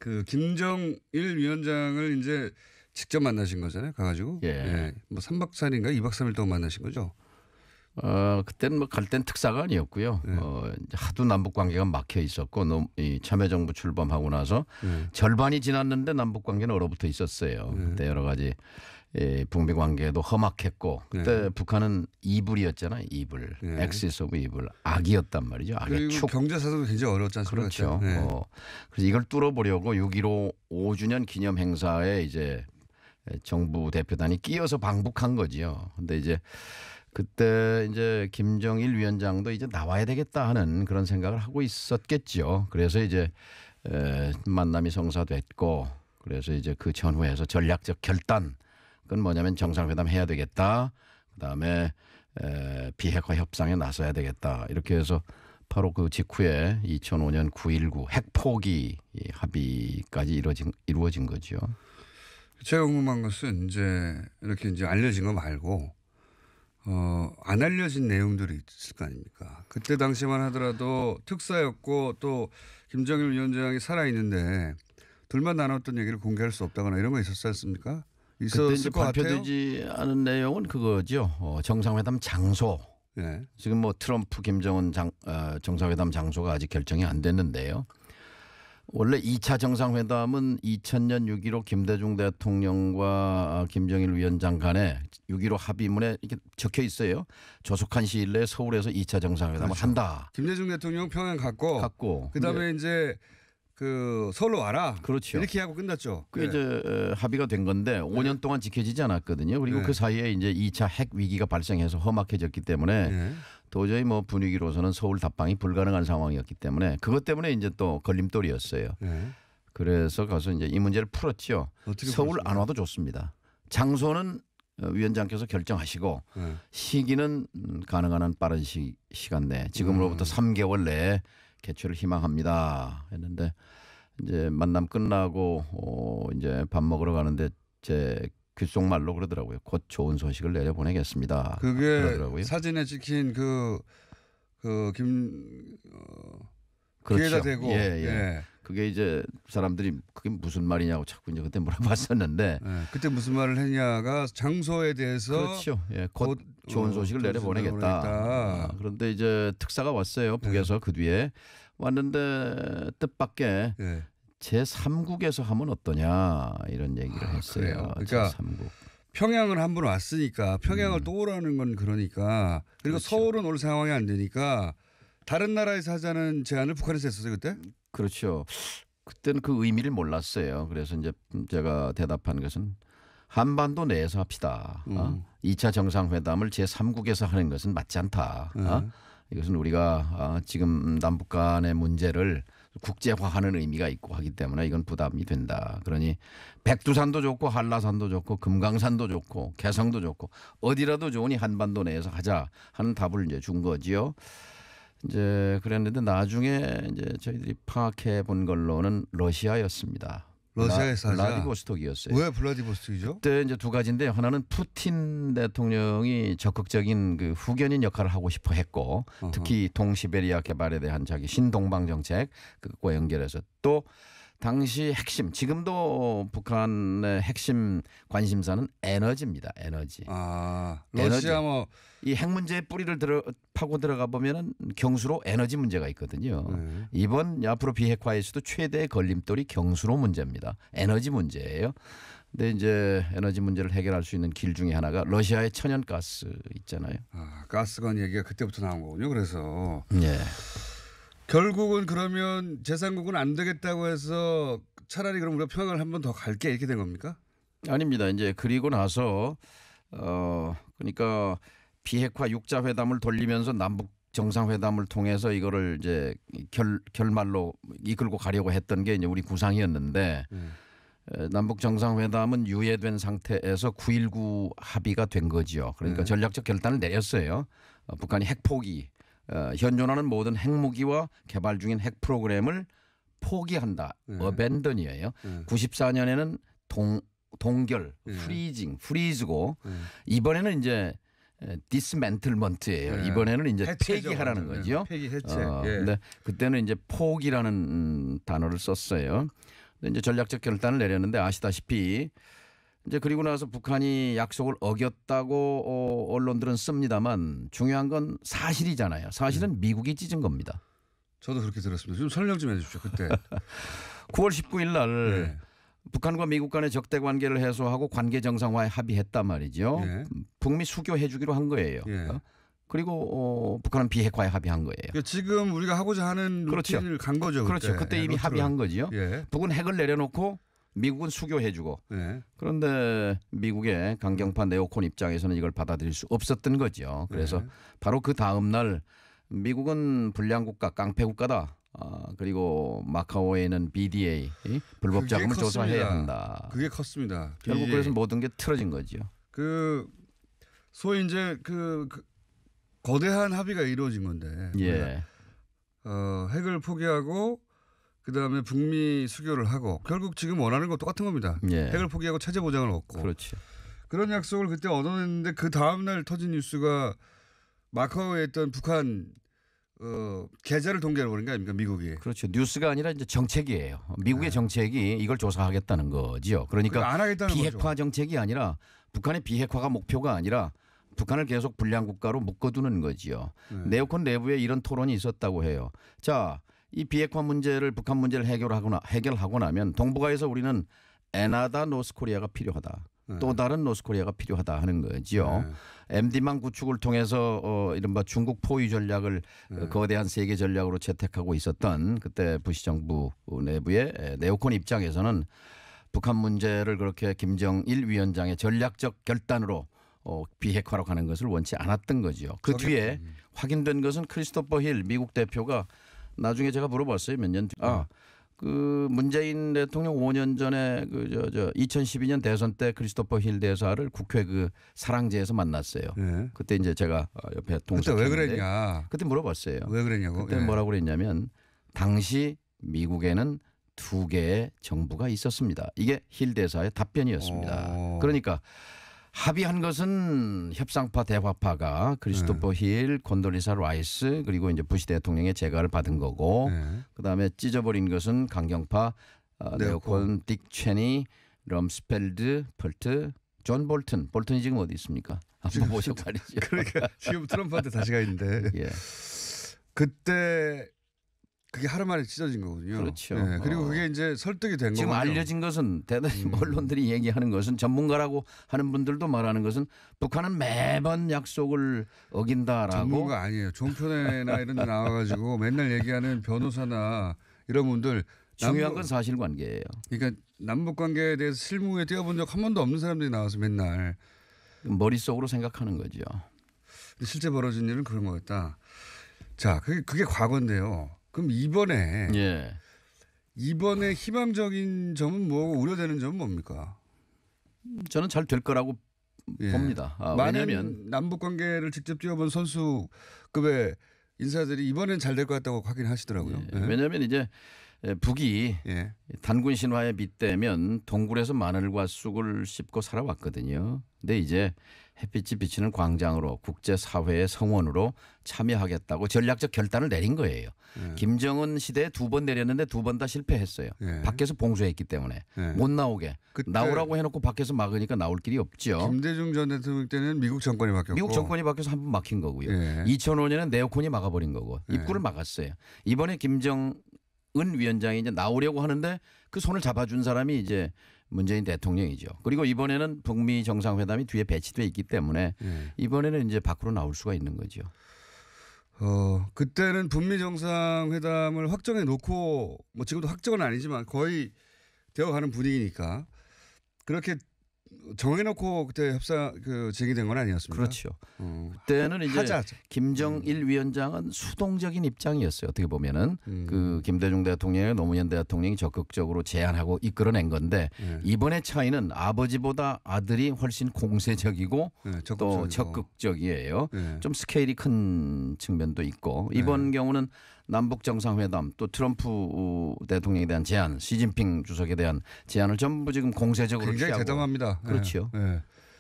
그 김정일 위원장을 이제 직접 만나신 거잖아요. 가가지고.
예.
예. 뭐 3박 4일인가 2박 3일 동안 만나신 거죠.
그때는 뭐 갈 땐 특사가 아니었고요.
네.
이제 하도 남북 관계가 막혀 있었고 이 참여정부 출범하고 나서 절반이 지났는데 남북 관계는 얼어붙어 있었어요. 그때 여러 가지 북미 관계도 험악했고 그때 북한은 이불이었잖아요. 이불, 엑시스 오브 이불, 악이었단 말이죠. 악의
그리고
축.
경제 사정도 굉장히 어려웠지 않습니까?
그렇죠.
네.
그래서 이걸 뚫어보려고 6.15 5주년 기념 행사에 이제 정부 대표단이 끼어서 방북한 거지요. 근데 이제 그때 이제 김정일 위원장도 이제 나와야 되겠다 하는 그런 생각을 하고 있었겠죠. 그래서 이제 만남이 성사됐고 그래서 이제 그 전후에서 전략적 결단 그건 뭐냐면 정상회담 해야 되겠다. 그다음에 비핵화 협상에 나서야 되겠다. 이렇게 해서 바로 그 직후에 2005년 9.19 핵포기 합의까지 이루어진 거죠.
제가 궁금한 것은 이제 이렇게 이제 알려진 거 말고 안 알려진 내용들이 있을 거 아닙니까? 그때 당시만 하더라도 특사였고 또 김정일 위원장이 살아있는데 둘만 나눴던 얘기를 공개할 수 없다거나 이런 거 있었지 않습니까?
그때 이제
있었을 것 같아요.
발표되지 않은 내용은 그거죠. 정상회담 장소.
네.
지금 뭐 트럼프 김정은 정상회담 장소가 아직 결정이 안 됐는데요. 원래 2차 정상회담은 2000년 6.15 김대중 대통령과 김정일 위원장 간에 6.15 합의문에 이렇게 적혀 있어요. 조속한 시일 내에 서울에서 2차 정상회담을
그렇죠.
한다.
김대중 대통령 평양 갔고 그다음에 이제 그 서울로 와라.
그렇죠.
이렇게 하고 끝났죠.
그게 이제 합의가 된 건데 5년 동안 지켜지지 않았거든요. 그리고
네.
그 사이에 이제 2차 핵 위기가 발생해서 험악해졌기 때문에
네.
도저히 뭐 분위기로서는 서울 답방이 불가능한 상황이었기 때문에 그것 때문에 이제 또 걸림돌이었어요.
네.
그래서 가서 이제 이 문제를 풀었죠.
어떻게
서울
풀었습니까?
안 와도 좋습니다. 장소는 위원장께서 결정하시고
네.
시기는 가능한 한 빠른 시간 내 지금으로부터 3개월 내에 개최를 희망합니다 했는데 이제 만남 끝나고 이제 밥 먹으러 가는데 제 귓속말로 그러더라고요. 곧 좋은 소식을 내려보내겠습니다.
그게
그러더라고요.
사진에 찍힌
그렇죠.
귀에다 대고
예. 그게 이제 사람들이 그게 무슨 말이냐고 자꾸 이제 그때 물어봤었는데
예. 그때 무슨 말을 했냐가 장소에 대해서
그렇죠. 예, 곧 좋은 소식을 내려보내겠다. 그런데 이제 특사가 왔어요. 북에서 그 뒤에 왔는데 뜻밖의
예.
제3국에서 하면 어떠냐 이런 얘기를 했어요.
그래요? 그러니까
제3국.
평양을 한 번 왔으니까 평양을 또 오라는 건 그러니까 그리고
그렇죠.
서울은 올 상황이 안 되니까 다른 나라에서 하자는 제안을 북한에서 했었어요 그때?
그렇죠. 그때는 그 의미를 몰랐어요. 그래서 이제 제가 대답한 것은 한반도 내에서 합시다. 2차 정상회담을 제3국에서 하는 것은 맞지 않다. 이것은 우리가 지금 남북 간의 문제를 국제화하는 의미가 있고 하기 때문에 이건 부담이 된다. 그러니 백두산도 좋고 한라산도 좋고 금강산도 좋고 개성도 좋고 어디라도 좋으니 한반도 내에서 하자 하는 답을 이제 준 거지요. 이제 그랬는데 나중에 이제 저희들이 파악해 본 걸로는 러시아였습니다.
러시아에서 하자.
블라디보스톡이었어요.
왜 블라디보스톡이죠?
그때 이제 두 가지인데 하나는 푸틴 대통령이 적극적인 그 후견인 역할을 하고 싶어 했고 특히 동시베리아 개발에 대한 자기 신동방 정책 그것과 연결해서 또 당시 핵심 지금도 북한의 핵심 관심사는 에너지입니다. 에너지.
러시아 뭐
이 핵 문제의 뿌리를 파고 들어가 보면은 경수로 에너지 문제가 있거든요. 이번 앞으로 비핵화에서도 최대의 걸림돌이 경수로 문제입니다. 에너지 문제예요. 근데 이제 에너지 문제를 해결할 수 있는 길 중에 하나가 러시아의 천연가스 있잖아요.
가스관 얘기가 그때부터 나온 거군요. 그래서
예.
결국은 그러면 제3국은 안 되겠다고 해서 차라리 그럼 우리가 평양을 한 번 더 갈게 이렇게 된 겁니까?
아닙니다. 이제 그리고 나서 그러니까 비핵화 6자 회담을 돌리면서 남북 정상회담을 통해서 이거를 이제 결말로 이끌고 가려고 했던 게 이제 우리 구상이었는데 남북 정상회담은 유예된 상태에서 9.19 합의가 된 거지요. 그러니까 전략적 결단을 내렸어요. 북한이 핵 포기, 현존하는 모든 핵무기와 개발 중인 핵 프로그램을 포기한다. 어벤던이에요. 94년에는 동결, 프리즈고 이번에는 이제 디스맨틀먼트예요. 이번에는 이제
해체죠,
폐기하라는 거죠.
폐기 해체.
근데 그때는 이제 포기라는 단어를 썼어요. 근데 이제 전략적 결단을 내렸는데 아시다시피 이제 그리고 나서 북한이 약속을 어겼다고 언론들은 씁니다만 중요한 건 사실이잖아요. 사실은 미국이 찢은 겁니다.
저도 그렇게 들었습니다. 좀 설명 좀 해주십시오. 그때
9월 19일 날 북한과 미국 간의 적대 관계를 해소하고 관계 정상화에 합의했단 말이죠. 북미 수교해 주기로 한 거예요. 그리고 북한은 비핵화에 합의한 거예요.
그러니까 지금 우리가 하고자 하는 루틴을 간 거죠.
그렇죠. 그때 이미 합의한 거지요. 북은 핵을 내려놓고 미국은 수교해주고 그런데 미국의 강경파 네오콘 입장에서는 이걸 받아들일 수 없었던 거죠. 그래서 바로 그 다음 날 미국은 불량국가 깡패국가다. 그리고 마카오에 있는 BDA 불법 자금을 조사해야 한다.
그게 컸습니다.
결국 그래서 모든 게 틀어진 거죠.
그 소위 이제 그 거대한 합의가 이루어진 건데 핵을 포기하고 그다음에 북미 수교를 하고 결국 지금 원하는 거 똑같은 겁니다. 핵을 포기하고 체제 보장을 얻고.
그렇죠.
그런 약속을 그때 얻어냈는데 그 다음 날 터진 뉴스가 마카오에 있던 북한 계좌를 동결해버린 거 아닙니까 미국이.
그렇죠. 뉴스가 아니라 이제 정책이에요. 미국의 정책이 이걸 조사하겠다는 거지요. 그러니까
안 하겠다는
비핵화
거죠.
정책이 아니라 북한의 비핵화가 목표가 아니라 북한을 계속 불량 국가로 묶어두는 거지요. 네오콘 내부에 이런 토론이 있었다고 해요. 자, 이 비핵화 문제를 북한 문제를 해결하고 나면 동북아에서 우리는 에나다 노스코리아가 필요하다. 또 다른 노스코리아가 필요하다 하는 거지요. MD망 구축을 통해서 이른바 중국 포위 전략을 거대한 세계 전략으로 채택하고 있었던 그때 부시 정부 내부의 네오콘 입장에서는 북한 문제를 그렇게 김정일 위원장의 전략적 결단으로 비핵화로 가는 것을 원치 않았던 거죠. 그 뒤에 확인된 것은 크리스토퍼 힐 미국 대표가 나중에 제가 물어봤어요. 몇 년 뒤. 그 문재인 대통령 5년 전에 2012년 대선 때 크리스토퍼 힐 대사를 국회 그 사랑제에서 만났어요.
네.
그때 이제 제가 옆에
그때
동석했는데
왜 그랬냐?
그때 물어봤어요.
왜 그랬냐고?
그때 뭐라고 그랬냐면 당시 미국에는 2개의 정부가 있었습니다. 이게 힐 대사의 답변이었습니다. 그러니까 합의한 것은 협상파 대화파가 크리스토퍼 힐, 콘돌리사 라이스 그리고 이제 부시 대통령의 재가를 받은 거고 그다음에 찢어버린 것은 강경파 네오콘, 딕 체니, 럼스펠드, 펄트, 존 볼튼이 지금 어디 있습니까? 한번 보셔 가리죠.
그러니까 지금 트럼프한테 다시 가 있는데
예.
그때 그게 하루 만에 찢어진 거거든요.
그렇죠.
네. 그리고 그게 이제 설득이 된 거고
지금 알려진 것은 대단히 언론들이 얘기하는 것은 전문가라고 하는 분들도 말하는 것은 북한은 매번 약속을 어긴다라고.
전문가 아니에요. 종편이나 이런 데 나와가지고 맨날 얘기하는 변호사나 이런 분들.
중요한 건 사실관계예요.
그러니까 남북관계에 대해서 실무에 뛰어본 적 한 번도 없는 사람들이 나와서 맨날.
머릿속으로 생각하는 거죠.
근데 실제 벌어진 일은 그런 거였다. 자, 그게 과거인데요. 그럼 이번에 희망적인 점은 뭐고 우려되는 점은 뭡니까?
저는 잘 될 거라고 봅니다. 왜냐하면
남북 관계를 직접 뛰어본 선수급의 인사들이 이번엔 잘 될 것 같다고 확인하시더라고요.
왜냐하면 이제 북이 단군 신화에 빗대면 동굴에서 마늘과 쑥을 씹고 살아왔거든요. 근데 이제 햇빛이 비치는 광장으로 국제사회의 성원으로 참여하겠다고 전략적 결단을 내린 거예요. 김정은 시대에 2번 내렸는데 2번 다 실패했어요. 밖에서 봉쇄했기 때문에 못 나오게. 나오라고 해놓고 밖에서 막으니까 나올 길이 없죠.
김대중 전 대통령 때는 미국 정권이 바뀌었고.
미국 정권이 바뀌어서 한 번 막힌 거고요. 2005년에는 네오콘이 막아버린 거고 입구를 막았어요. 이번에 김정은 위원장이 이제 나오려고 하는데 그 손을 잡아준 사람이 이제 문재인 대통령이죠. 그리고 이번에는 북미 정상회담이 뒤에 배치돼 있기 때문에 이번에는 이제 밖으로 나올 수가 있는 거죠.
그때는 북미 정상회담을 확정해 놓고 뭐 지금도 확정은 아니지만 거의 되어가는 분위기니까 그렇게 정해놓고 그때 협상 제기된 건 아니었습니까?
그렇죠. 그때는 이제 김정일 위원장은 수동적인 입장이었어요. 어떻게 보면은 그 김대중 대통령의 노무현 대통령이 적극적으로 제안하고 이끌어낸 건데 이번의 차이는 아버지보다 아들이 훨씬 공세적이고 또 적극적이에요. 좀 스케일이 큰 측면도 있고 이번 경우는 남북 정상회담 또 트럼프 대통령에 대한 제안, 시진핑 주석에 대한 제안을 전부 지금 공세적으로
굉장히
취하고.
대담합니다.
그렇죠.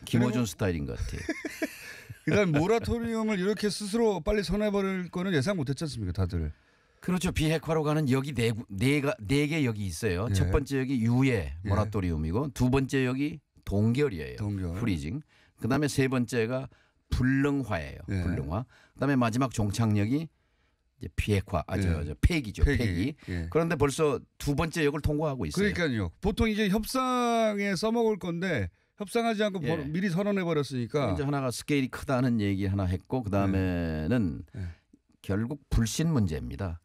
김어준 스타일인 것 같아요.
그다음 모라토리움을 이렇게 스스로 빨리 선언해버릴 거는 예상 못했지 않습니까, 다들?
그렇죠. 비핵화로 가는 역이 네 개 역이 있어요. 첫 번째 역이 유예 모라토리움이고 두 번째 역이 동결이에요. 프리징. 그다음에 세 번째가 불능화예요. 불능화. 그다음에 마지막 종착역이 이제 비핵화, 폐기죠. 폐기. 그런데 벌써 두 번째 역을 통과하고 있어요.
그러니까요. 보통 이게 협상에 써먹을 건데 협상하지 않고 미리 선언해 버렸으니까.
이제 하나가 스케일이 크다는 얘기 하나 했고 그 다음에는 결국 불신 문제입니다.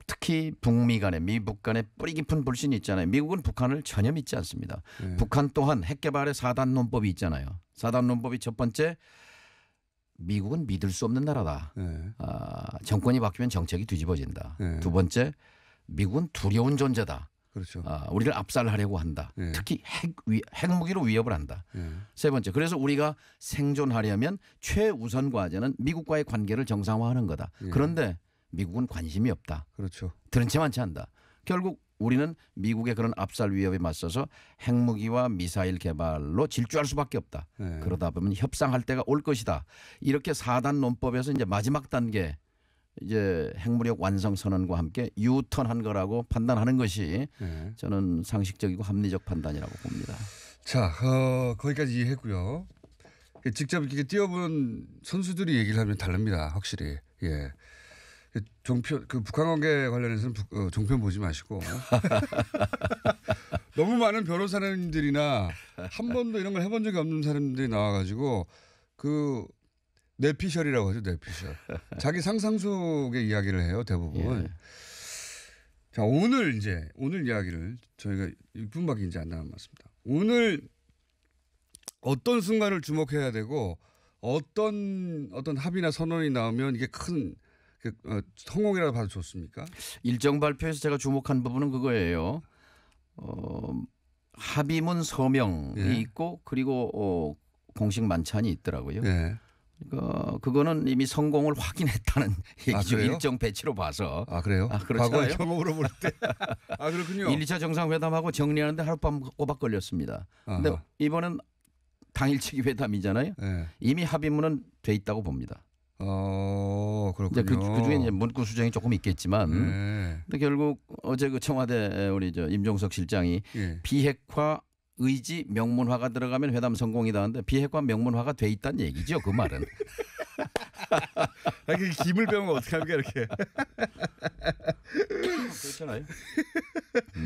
특히 북미 간에 미북 간에 뿌리 깊은 불신이 있잖아요. 미국은 북한을 전혀 믿지 않습니다. 북한 또한 핵 개발의 4단 논법이 있잖아요. 4단 논법이 첫 번째 미국은 믿을 수 없는 나라다. 정권이 바뀌면 정책이 뒤집어진다. 두 번째 미국은 두려운 존재다.
그렇죠.
우리를 압살하려고 한다. 특히 핵무기로 위협을 한다. 세 번째 그래서 우리가 생존하려면 최우선 과제는 미국과의 관계를 정상화하는 거다. 그런데 미국은 관심이 없다.
그렇죠.
들은 채 많지 않다. 결국 우리는 미국의 그런 압살 위협에 맞서서 핵무기와 미사일 개발로 질주할 수밖에 없다. 그러다 보면 협상할 때가 올 것이다. 이렇게 4단 논법에서 이제 마지막 단계 이제 핵무력 완성 선언과 함께 유턴한 거라고 판단하는 것이 저는 상식적이고 합리적 판단이라고 봅니다.
자, 거기까지 이해했고요. 직접 이렇게 뛰어본 선수들이 얘기를 하면 다릅니다. 확실히. 종편 그 북한 관계 관련해서는 종편 보지 마시고 너무 많은 변호사님들이나 한 번도 이런 걸 해본 적이 없는 사람들이 나와가지고 그 뇌피셜이라고 하죠. 뇌피셜. 자기 상상 속의 이야기를 해요. 대부분.
예.
자 오늘 이야기를 저희가 6분밖에 이제 안 남았습니다. 오늘 어떤 순간을 주목해야 되고 어떤 합의나 선언이 나오면 이게 큰 성공이라도 봐도 좋습니까?
일정 발표에서 제가 주목한 부분은 그거예요. 합의문 서명이
예.
있고 그리고 공식 만찬이 있더라고요.
네.
그거는 이미 성공을 확인했다는 얘기죠.
그래요?
일정 배치로 봐서.
아 그래요?
그렇지
과거의
않아요?
경험으로 볼 때. 아 그렇군요.
1, 2차 정상회담하고 정리하는데 하룻밤 꼬박 걸렸습니다. 근데
아하.
이번엔 당일치기 회담이잖아요.
네.
이미 합의문은 돼 있다고 봅니다.
그렇군요.
이제 그 중에 이제 문구 수정이 조금 있겠지만,
네.
근데 결국 어제 그 청와대 우리 임종석 실장이
예.
비핵화 의지 명문화가 들어가면 회담 성공이다는데 비핵화 명문화가 돼 있다는 얘기죠. 그 말은.
그 김을 빼면 어떻게 합니까 이렇게.
그렇잖아요.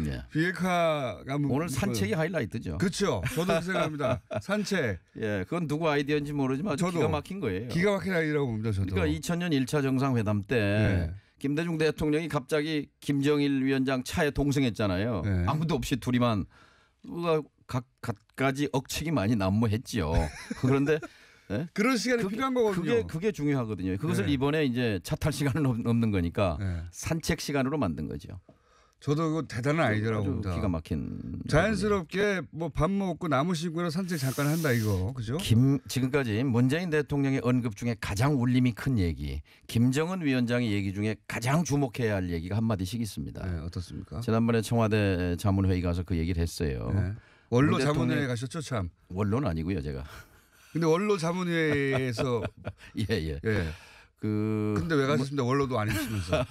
예.
비핵화가
오늘 산책이 하이라이트죠.
그렇죠. 저도 그렇게 생각합니다. 산책.
예, 그건 누구 아이디어인지 모르지만 아주
저도
기가 막힌 거예요.
기가 막힌 아이라고 봅니다. 저도.
그러니까 2000년 1차 정상회담 때
네.
김대중 대통령이 갑자기 김정일 위원장 차에 동승했잖아요.
네.
아무도 없이 둘이만 각가지 억측이 많이 난무했지요. 그런데
그런 시간이 필요한 거거든요.
그게 중요하거든요. 그것을
네.
이번에 이제 차 탈 시간은 없는 거니까
네.
산책 시간으로 만든 거죠.
저도 그거 대단한 아이디어라고
아주
봅니다.
기가 막힌.
자연스럽게 뭐 밥 먹고 나무 심고 산책 잠깐 한다 이거 그죠?
지금까지 문재인 대통령의 언급 중에 가장 울림이 큰 얘기, 김정은 위원장의 얘기 중에 가장 주목해야 할 얘기가 한 마디씩 있습니다.
네, 어떻습니까?
지난번에 청와대 자문회의 가서 그 얘기를 했어요.
네. 원로
문 대통령-
자문회에 가셨죠 참.
원로는 아니고요, 제가.
근데 원로 자문회에서
예.
예. 근데 왜 가셨습니까? 원로도 아니시면서.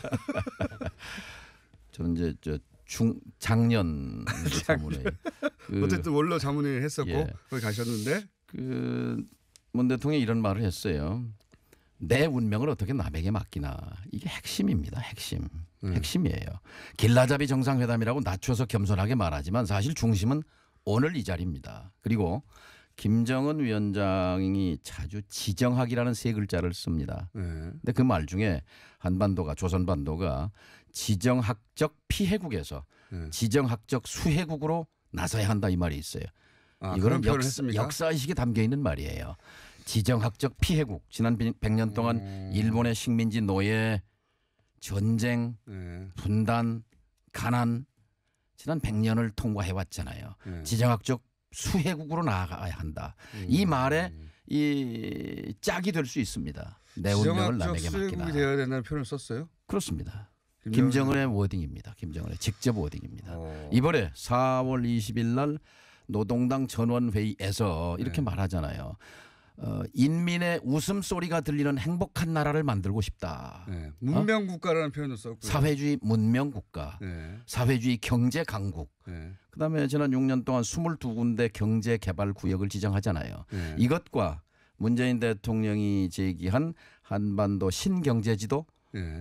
저는 이제 작년 자문회의.
어쨌든 원로 자문회 했었고
예.
거기 가셨는데
문 대통령이 이런 말을 했어요. 내 운명을 어떻게 남에게 맡기나. 이게 핵심입니다. 핵심이에요. 길라잡이 정상회담이라고 낮춰서 겸손하게 말하지만 사실 중심은 오늘 이 자리입니다. 그리고 김정은 위원장이 자주 지정학이라는 세 글자를 씁니다. 근데 그 말 중에 한반도가 조선반도가 지정학적 피해국에서 지정학적 수해국으로 나서야 한다 이 말이 있어요. 이거는 역사의식이 담겨 있는 말이에요. 지정학적 피해국. 지난 100년 동안 일본의 식민지 노예, 전쟁, 분단, 가난 지난 100년을 통과해왔잖아요. 지정학적 수해국으로 나아가야 한다. 이 말에 이 짝이 될 수 있습니다. 내 운명을 남에게 맡기나.
수혜국이 되어야 된다는 표현을 썼어요?
그렇습니다. 김정은의 워딩입니다. 김정은의 직접 워딩입니다. 이번에 4월 20일 날 노동당 전원회의에서 이렇게 말하잖아요. 인민의 웃음소리가 들리는 행복한 나라를 만들고 싶다.
문명국가라는 표현을 썼고요.
사회주의 문명국가, 사회주의 경제강국. 그다음에 지난 6년 동안 22군데 경제개발구역을 지정하잖아요. 이것과 문재인 대통령이 제기한 한반도 신경제지도,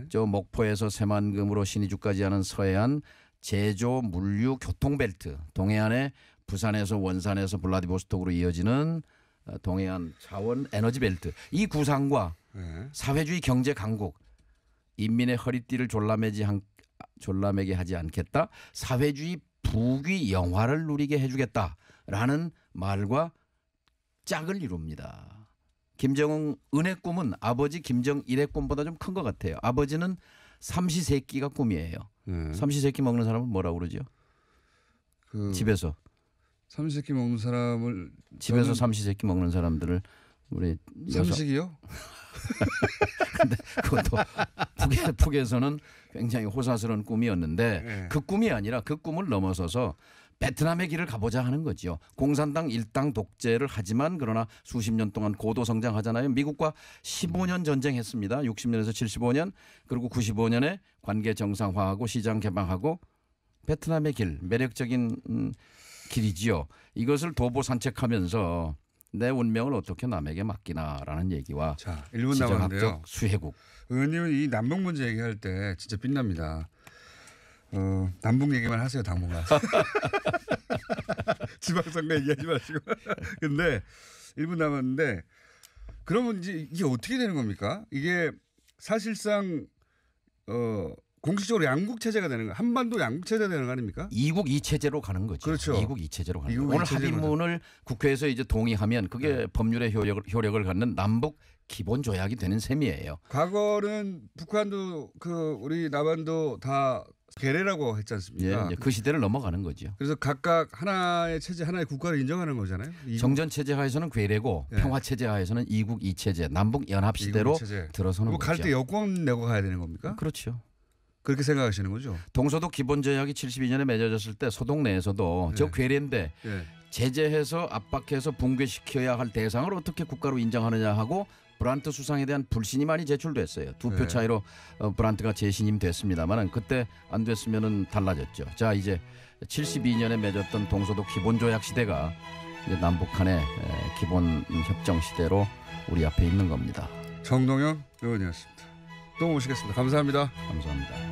저 목포에서 새만금으로 신의주까지 하는 서해안 제조 물류 교통벨트, 동해안에 부산에서 원산에서 블라디보스톡으로 이어지는 동해안 차원 에너지 벨트, 이 구상과 사회주의 경제 강국, 인민의 허리띠를 졸라매게 하지 않겠다, 사회주의 부귀 영화를 누리게 해주겠다라는 말과 짝을 이룹니다. 김정은의 꿈은 아버지 김정일의 꿈보다 좀 큰 것 같아요. 아버지는 삼시세끼가 꿈이에요. 삼시세끼 먹는 사람은 뭐라고 그러죠? 집에서.
삼시세끼 먹는 사람을
집에서 삼시세끼 먹는 사람들을 우리
삼식이요?
근데 그것도 북에서는 굉장히 호사스러운 꿈이었는데 그 꿈이 아니라 그 꿈을 넘어서서 베트남의 길을 가보자 하는 거죠. 공산당 일당 독재를 하지만 그러나 수십 년 동안 고도 성장하잖아요. 미국과 15년 전쟁했습니다. 60년에서 75년, 그리고 95년에 관계 정상화하고 시장 개방하고 베트남의 길, 매력적인 길이지요. 이것을 도보 산책하면서 내 운명을 어떻게 남에게 맡기나라는 얘기와
자, 1분 남았는데요.
지정학적 수혜국.
의원님은 이 남북 문제 얘기할 때 진짜 빛납니다. 남북 얘기만 하세요, 당분간. 지방선거 얘기하지 마시고. 근데 1분 남았는데 그러면 이제 이게 어떻게 되는 겁니까? 이게 사실상 공식적으로 양국 체제가 되는 거, 한반도 양국 체제가 되는 거 아닙니까?
2국 2체제로 가는 거죠.
그렇죠.
2국 2체제로 가는
2국
거죠. 오늘
2체제로
합의문을 국회에서 이제 동의하면 그게 법률의 효력을 갖는 남북 기본 조약이 되는 셈이에요.
과거는 북한도 우리 남한도 다 괴뢰라고 했지 않습니까?
예, 이제 그 시대를 넘어가는 거죠.
그래서 각각 하나의 체제, 하나의 국가를 인정하는 거잖아요.
정전 체제 하에서는 괴뢰고
예.
평화 체제 하에서는 2국 2체제, 남북 연합 시대로 들어서는 거죠.
갈 때 여권 내고 가야 되는 겁니까?
그렇죠.
그렇게 생각하시는 거죠?
동서독 기본조약이 72년에 맺어졌을 때 소독 내에서도 저 괴뢰인데
예.
제재해서 압박해서 붕괴시켜야 할 대상을 어떻게 국가로 인정하느냐 하고 브란트 수상에 대한 불신이 많이 제출됐어요. 2표
네.
차이로 브란트가 재신임 됐습니다만 그때 안 됐으면 달라졌죠. 자, 이제 72년에 맺었던 동서독 기본조약 시대가 이제 남북한의 기본 협정 시대로 우리 앞에 있는 겁니다.
정동영 의원이었습니다. 또 모시겠습니다. 감사합니다.
감사합니다.